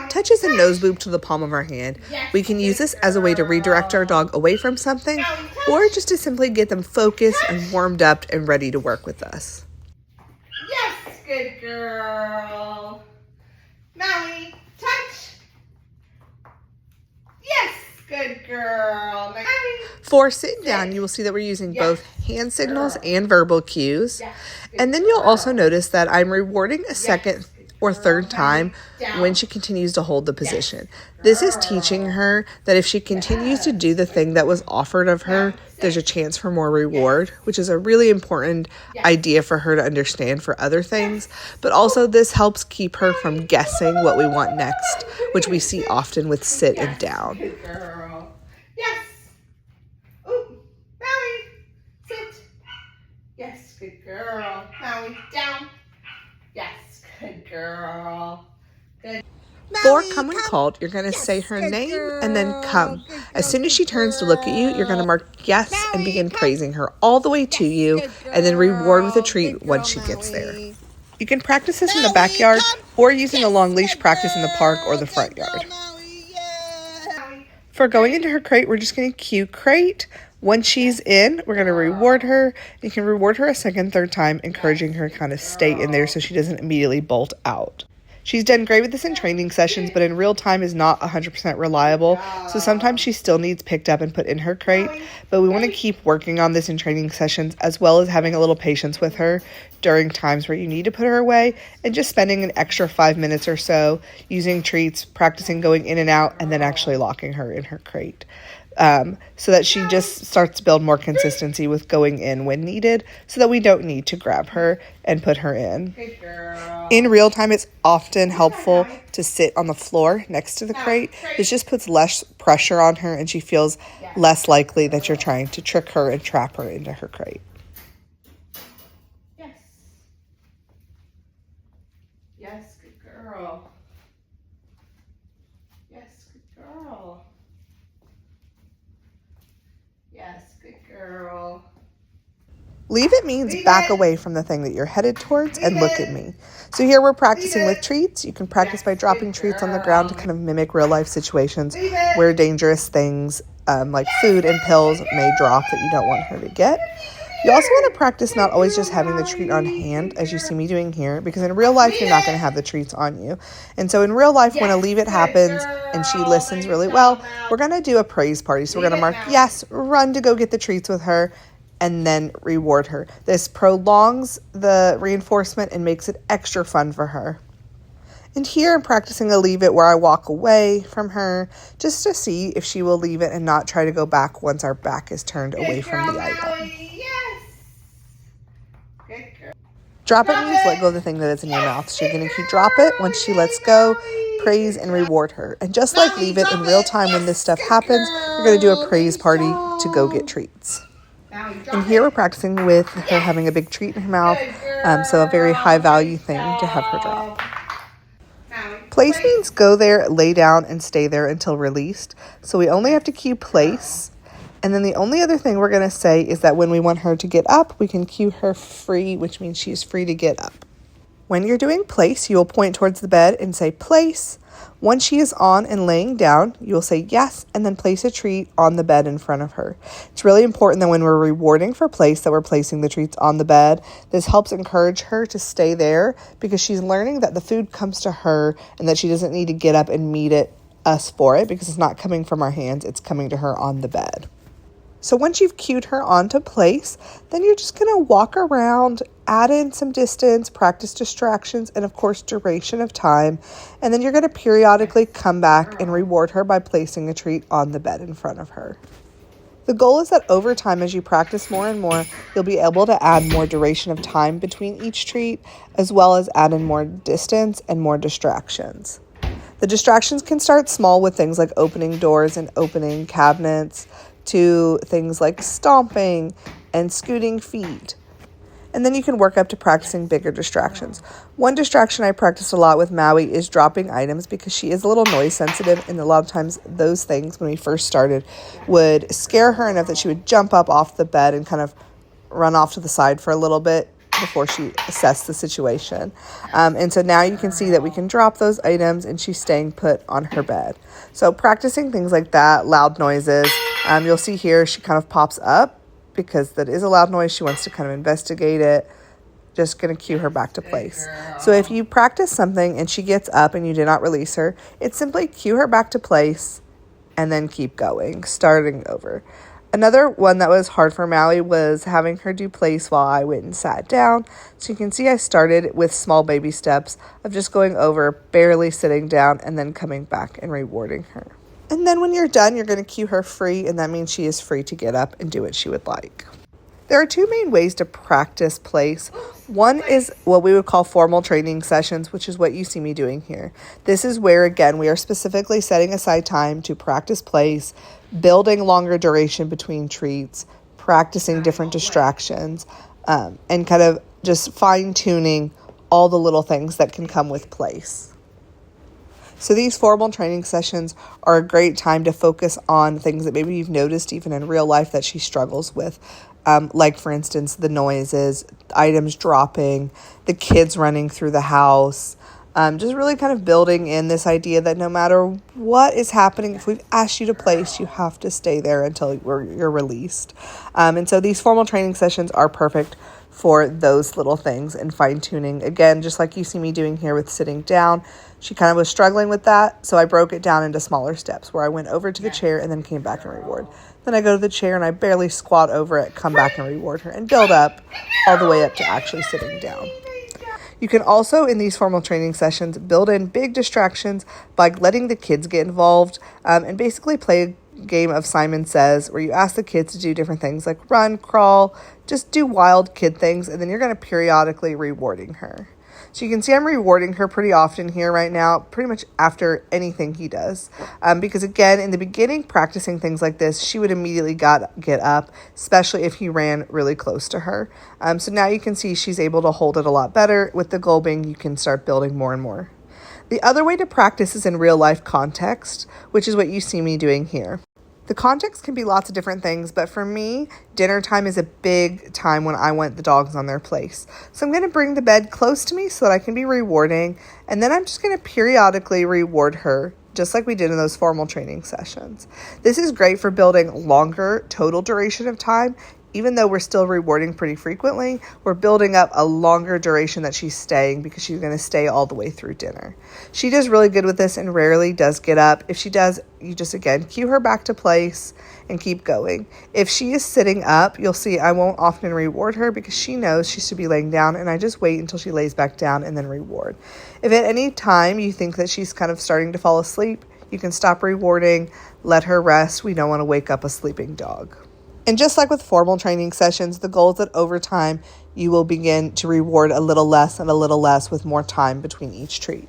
Touches and nose boob to the palm of our hand. We can use this as a way to redirect our dog away from something, or just to simply get them focused and warmed up and ready to work with us. Yes, good girl. Maui, touch. Yes, good girl. Maui. For sitting down, you will see that we're using both hand signals and verbal cues. And then you'll also notice that I'm rewarding a second or third time when she continues to hold the position. This is teaching her that if she continues to do the thing that was offered of her, there's a chance for more reward, which is a really important idea for her to understand for other things. But also this helps keep her from guessing what we want next, which we see often with sit and down. Good girl. Yes. Ooh, Maui, sit. Yes, good girl. Maui, down. Yes, good girl. Good. For come when called, you're going to say her name and then come. As soon as she turns to look at you, you're going to mark yes and begin praising her all the way to you, and then reward with a treat once she gets there. You can practice this in the backyard or using a long leash practice in the park or the front yard. For going into her crate, we're just going to cue crate. Once she's in, we're going to reward her. You can reward her a second, third time, encouraging her to kind of stay in there so she doesn't immediately bolt out. She's done great with this in training sessions, but in real time is not 100% reliable. So sometimes she still needs picked up and put in her crate. But we want to keep working on this in training sessions, as well as having a little patience with her during times where you need to put her away, and just spending an extra 5 minutes or so using treats, practicing going in and out, and then actually locking her in her crate. So that she just starts to build more consistency with going in when needed, so that we don't need to grab her and put her in. Good girl. In real time, it's often helpful to sit on the floor next to the crate. This just puts less pressure on her, and she feels less likely that you're trying to trick her and trap her into her crate. Yes. Yes, good girl. Yes, good girl. Yes, good girl. Leave it means back away from the thing that you're headed towards and look at me. So here we're practicing with treats. You can practice by dropping treats on the ground to kind of mimic real life situations where dangerous things like food and pills may drop that you don't want her to get. You also want to practice not always just having the treat on hand, as you see me doing here, because in real life, you're not going to have the treats on you. And so in real life, when a leave it happens and she listens really well, we're going to do a praise party. So we're going to mark yes, run to go get the treats with her, and then reward her. This prolongs the reinforcement and makes it extra fun for her. And here I'm practicing a leave it where I walk away from her just to see if she will leave it and not try to go back once our back is turned away from the item. Drop it means let go of the thing that is in your mouth. So you're going to keep drop it. Once she lets go, praise and reward her. And just like leave it, in real time when this stuff happens, you're going to do a praise party to go get treats. And here we're practicing with her having a big treat in her mouth, so a very high value thing to have her drop. Place means go there, lay down, and stay there until released. So we only have to cue place. And then the only other thing we're going to say is that when we want her to get up, we can cue her free, which means she's free to get up. When you're doing place, you will point towards the bed and say place. Once she is on and laying down, you will say yes, and then place a treat on the bed in front of her. It's really important that when we're rewarding for place, that we're placing the treats on the bed. This helps encourage her to stay there because she's learning that the food comes to her and that she doesn't need to get up and meet us for it because it's not coming from our hands, it's coming to her on the bed. So once you've cued her onto place, then you're just going to walk around, add in some distance, practice distractions, and of course duration of time. And then you're going to periodically come back and reward her by placing a treat on the bed in front of her. The goal is that over time, as you practice more and more, you'll be able to add more duration of time between each treat, as well as add in more distance and more distractions. The distractions can start small with things like opening doors and opening cabinets, to things like stomping and scooting feet. And then you can work up to practicing bigger distractions. One distraction I practiced a lot with Maui is dropping items because she is a little noise sensitive, and a lot of times those things when we first started would scare her enough that she would jump up off the bed and kind of run off to the side for a little bit before she assessed the situation. And so now you can see that we can drop those items and she's staying put on her bed. So practicing things like that, loud noises, you'll see here she kind of pops up because that is a loud noise. She wants to kind of investigate it. Just going to cue her back to place. So if you practice something and she gets up and you did not release her, it's simply cue her back to place and then keep going, starting over. Another one that was hard for Maui was having her do place while I went and sat down. So you can see I started with small baby steps of just going over, barely sitting down, and then coming back and rewarding her. And then when you're done, you're going to cue her free, and that means she is free to get up and do what she would like. There are two main ways to practice place. One is what we would call formal training sessions, which is what you see me doing here. This is where, again, we are specifically setting aside time to practice place, building longer duration between treats, practicing different distractions, and kind of just fine-tuning all the little things that can come with place. So these formal training sessions are a great time to focus on things that maybe you've noticed even in real life that she struggles with. Like, for instance, the noises, items dropping, the kids running through the house, just really kind of building in this idea that no matter what is happening, if we've asked you to place, you have to stay there until you're released. And so these formal training sessions are perfect for those little things and fine-tuning. Again, just like you see me doing here with sitting down, she kind of was struggling with that, so I broke it down into smaller steps where I went over to the chair and then came back and reward. Then I go to the chair and I barely squat over it, come back and reward her, and build up all the way up to actually sitting down. You can also, in these formal training sessions, build in big distractions by letting the kids get involved and basically play a game of Simon Says, where you ask the kids to do different things like run, crawl, just do wild kid things, and then you're going to periodically rewarding her. So you can see I'm rewarding her pretty often here right now, pretty much after anything he does. Because again, in the beginning, practicing things like this, she would immediately get up, especially if he ran really close to her. So now you can see she's able to hold it a lot better. With the goal being, you can start building more and more. The other way to practice is in real life context, which is what you see me doing here. The context can be lots of different things, but for me, dinner time is a big time when I want the dogs on their place. So I'm going to bring the bed close to me so that I can be rewarding, and then I'm just going to periodically reward her, just like we did in those formal training sessions. This is great for building longer total duration of time. Even though we're still rewarding pretty frequently, we're building up a longer duration that she's staying because she's going to stay all the way through dinner. She does really good with this and rarely does get up. If she does, you just, again, cue her back to place and keep going. If she is sitting up, you'll see I won't often reward her because she knows she should be laying down, and I just wait until she lays back down and then reward. If at any time you think that she's kind of starting to fall asleep, you can stop rewarding, let her rest. We don't want to wake up a sleeping dog. And just like with formal training sessions, the goal is that over time, you will begin to reward a little less and a little less with more time between each treat.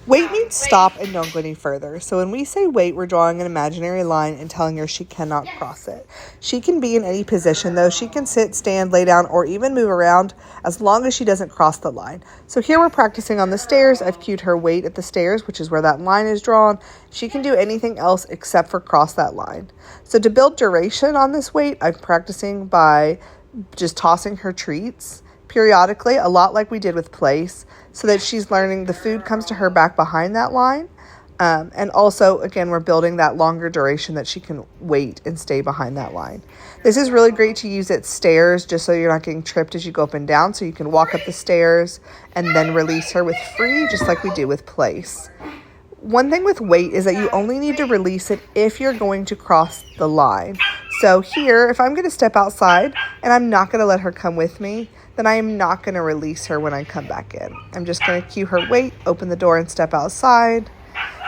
Wait means stop and don't go any further. So when we say wait, we're drawing an imaginary line and telling her she cannot cross it. She can be in any position, though. She can sit, stand, lay down, or even move around as long as she doesn't cross the line. So here we're practicing on the stairs. I've cued her wait at the stairs, which is where that line is drawn. She can do anything else except for cross that line. So to build duration on this wait, I'm practicing by just tossing her treats periodically, a lot like we did with place, so that she's learning the food comes to her back behind that line. And also, again, we're building that longer duration that she can wait and stay behind that line. This is really great to use at stairs, just so you're not getting tripped as you go up and down. So you can walk up the stairs and then release her with free, just like we do with place. One thing with wait is that you only need to release it if you're going to cross the line. So here, if I'm going to step outside and I'm not going to let her come with me, then I am not going to release her when I come back in. I'm just going to cue her wait, open the door and step outside.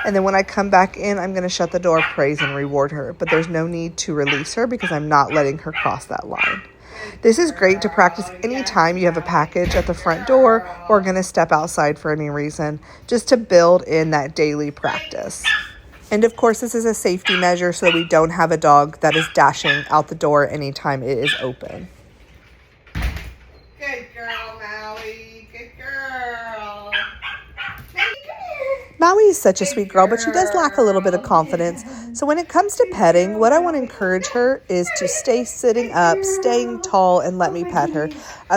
And then when I come back in, I'm going to shut the door, praise, and reward her. But there's no need to release her because I'm not letting her cross that line. This is great to practice anytime you have a package at the front door or going to step outside for any reason, just to build in that daily practice. And of course, this is a safety measure so that we don't have a dog that is dashing out the door anytime it is open. Good girl, Maui. Good girl. Maui is such a sweet girl, but she does lack a little bit of confidence. So when it comes to petting, what I want to encourage her is to stay sitting up, staying tall, and let me pet her.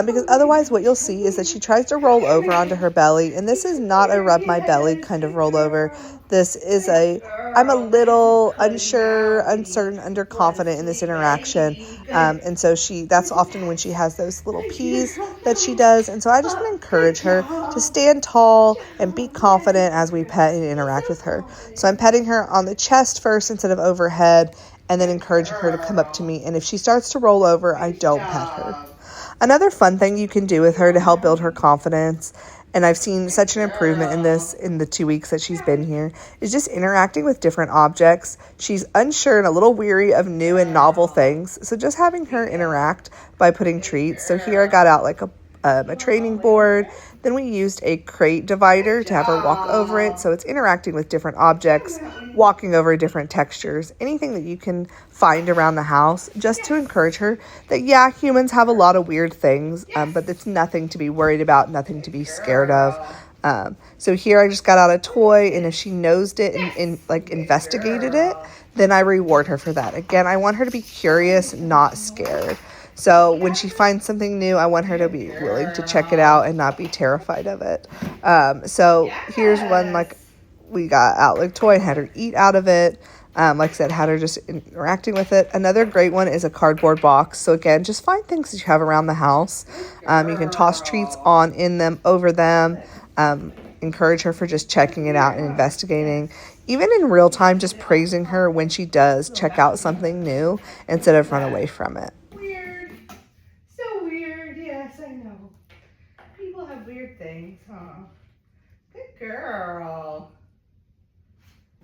Because otherwise what you'll see is that she tries to roll over onto her belly, and this is not a rub my belly kind of rollover. This is I'm a little unsure, uncertain, underconfident in this interaction. And so that's often when she has those little pees that she does. And so I just want to encourage her to stand tall and be confident as we pet and interact with her. So I'm petting her on the chest first instead of overhead, and then encouraging her to come up to me. And if she starts to roll over, I don't pet her. Another fun thing you can do with her to help build her confidence, and I've seen such an improvement in this in the 2 weeks that she's been here, is just interacting with different objects. She's unsure and a little weary of new and novel things, so just having her interact by putting treats. So here I got out like a training board. Then we used a crate divider to have her walk over it. So it's interacting with different objects, walking over different textures, anything that you can find around the house, just to encourage her that, yeah, humans have a lot of weird things, but it's nothing to be worried about, nothing to be scared of. So here I just got out a toy, and if she nosed it and like investigated it, then I reward her for that. Again, I want her to be curious, not scared. So when she finds something new, I want her to be willing to check it out and not be terrified of it. So here's one, like, we got out like toy and had her eat out of it. Like I said, had her just interacting with it. Another great one is a cardboard box. So again, just find things that you have around the house. You can toss treats in them, over them. Encourage her for just checking it out and investigating. Even in real time, just praising her when she does check out something new instead of run away from it. So weird. Yes, I know. People have weird things, huh? Good girl.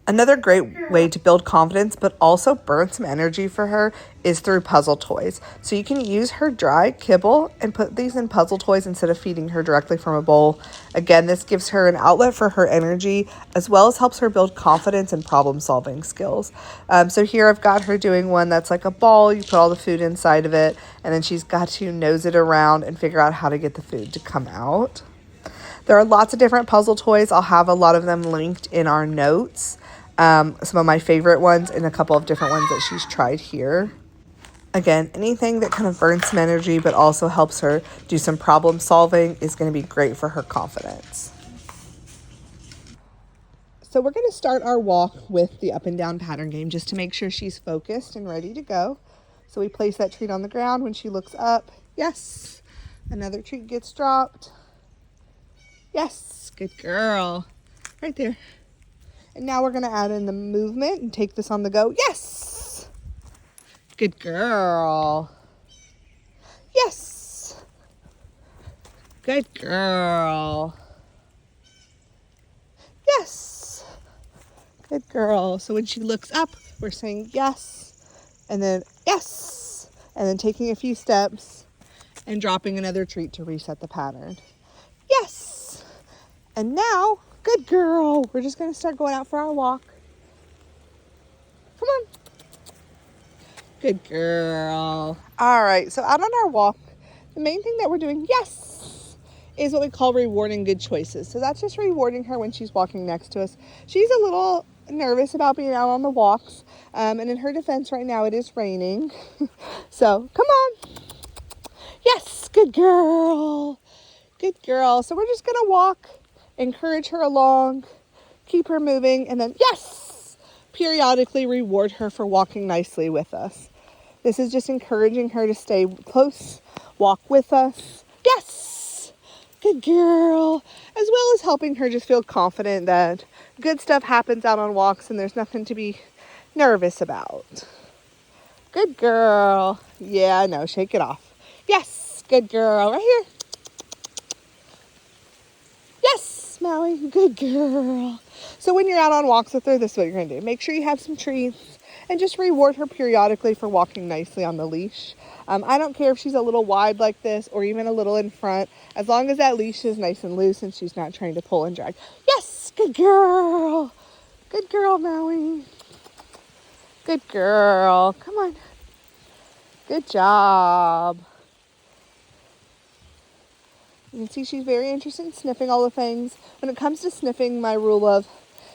Another great way to build confidence, but also burn some energy for her, is through puzzle toys. So you can use her dry kibble and put these in puzzle toys instead of feeding her directly from a bowl. Again, this gives her an outlet for her energy, as well as helps her build confidence and problem-solving skills. So here I've got her doing one that's like a ball. You put all the food inside of it, and then she's got to nose it around and figure out how to get the food to come out. There are lots of different puzzle toys. I'll have a lot of them linked in our notes. Some of my favorite ones and a couple of different ones that she's tried here. Again, anything that kind of burns some energy but also helps her do some problem solving is going to be great for her confidence. So we're going to start our walk with the up and down pattern game just to make sure she's focused and ready to go. So we place that treat on the ground. When she looks up, yes. Another treat gets dropped. Yes, good girl. Right there. And now we're going to add in the movement and take this on the go. Yes! Good girl. Yes! Good girl. Yes! Good girl. So when she looks up, we're saying yes, and then yes, and then taking a few steps and dropping another treat to reset the pattern. Yes! And now, good girl. We're just going to start going out for our walk. Come on. Good girl. All right, so out on our walk, the main thing that we're doing, yes, is what we call rewarding good choices. So that's just rewarding her when she's walking next to us. She's a little nervous about being out on the walks. And in her defense right now, it is raining. So come on. Yes, good girl. Good girl. So we're just going to walk, encourage her along, keep her moving, and then yes, periodically reward her for walking nicely with us. This is just encouraging her to stay close, walk with us. Yes, good girl. As well as helping her just feel confident that good stuff happens out on walks and there's nothing to be nervous about. Good girl. Yeah, I know. Shake it off. Yes, good girl. Right here. Yes, Maui, good girl. So when you're out on walks with her, this is what you're going to do. Make sure you have some treats and just reward her periodically for walking nicely on the leash. I don't care if she's a little wide like this or even a little in front, as long as that leash is nice and loose and she's not trying to pull and drag. Yes, good girl. Good girl, Maui. Good girl. Come on. Good job. You can see she's very interested in sniffing all the things. When it comes to sniffing, my rule of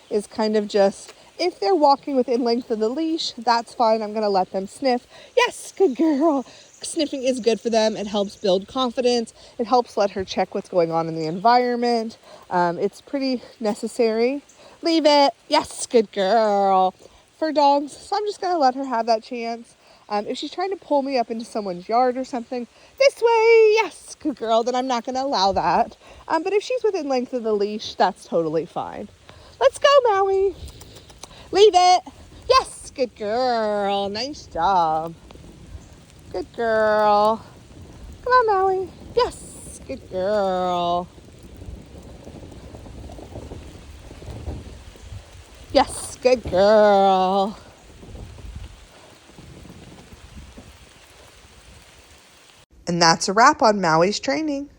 is kind of just, if they're walking within length of the leash, that's fine. I'm going to let them sniff. Yes, good girl. Sniffing is good for them. It helps build confidence. It helps let her check what's going on in the environment. It's pretty necessary. Leave it. Yes, good girl. For dogs, so I'm just going to let her have that chance. If she's trying to pull me up into someone's yard or something, this way, yes, good girl, then I'm not going to allow that. But if she's within length of the leash, that's totally fine. Let's go, Maui. Leave it. Yes, good girl. Nice job. Good girl. Come on, Maui. Yes, good girl. Yes, good girl. And that's a wrap on Maui's training.